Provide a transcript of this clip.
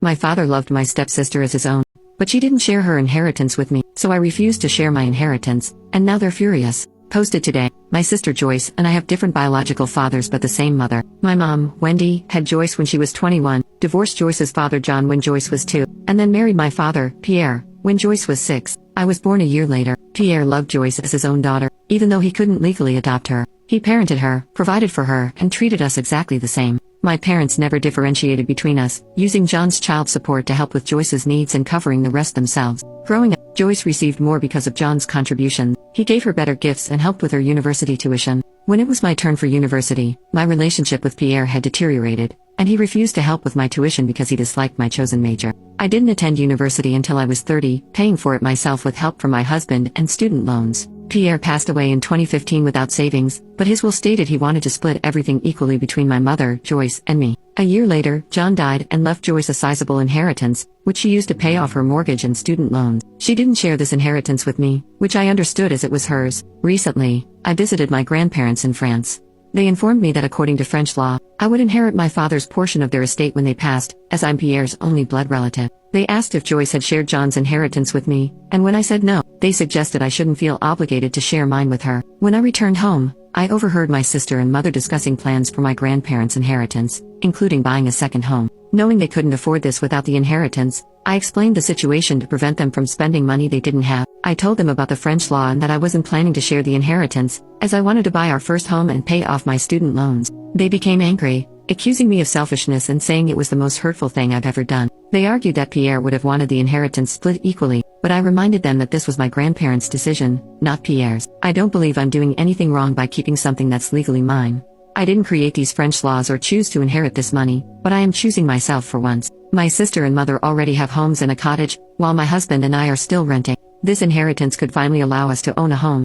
My father loved my stepsister as his own, but she didn't share her inheritance with me, so I refused to share my inheritance, and now they're furious. Posted today, my sister Joyce and I have different biological fathers but the same mother. My mom, Wendy, had Joyce when she was 21, divorced Joyce's father John when Joyce was 2, and then married my father, Pierre, when Joyce was 6. I was born a year later. Pierre loved Joyce as his own daughter, even though he couldn't legally adopt her. He parented her, provided for her, and treated us exactly the same. My parents never differentiated between us, using John's child support to help with Joyce's needs and covering the rest themselves. Growing up, Joyce received more because of John's contribution. He gave her better gifts and helped with her university tuition. When it was my turn for university, my relationship with Pierre had deteriorated, and he refused to help with my tuition because he disliked my chosen major. I didn't attend university until I was 30, paying for it myself with help from my husband and student loans. Pierre passed away in 2015 without savings, but his will stated he wanted to split everything equally between my mother, Joyce, and me. A year later, John died and left Joyce a sizable inheritance, which she used to pay off her mortgage and student loans. She didn't share this inheritance with me, which I understood as it was hers. Recently, I visited my grandparents in France. They informed me that according to French law, I would inherit my father's portion of their estate when they passed, as I'm Pierre's only blood relative. They asked if Joyce had shared John's inheritance with me, and when I said no, they suggested I shouldn't feel obligated to share mine with her. When I returned home, I overheard my sister and mother discussing plans for my grandparents' inheritance, including buying a second home. Knowing they couldn't afford this without the inheritance, I explained the situation to prevent them from spending money they didn't have. I told them about the French law and that I wasn't planning to share the inheritance, as I wanted to buy our first home and pay off my student loans. They became angry, accusing me of selfishness and saying it was the most hurtful thing I've ever done. They argued that Pierre would have wanted the inheritance split equally, but I reminded them that this was my grandparents' decision, not Pierre's. I don't believe I'm doing anything wrong by keeping something that's legally mine. I didn't create these French laws or choose to inherit this money, but I am choosing myself for once. My sister and mother already have homes and a cottage, while my husband and I are still renting. This inheritance could finally allow us to own a home.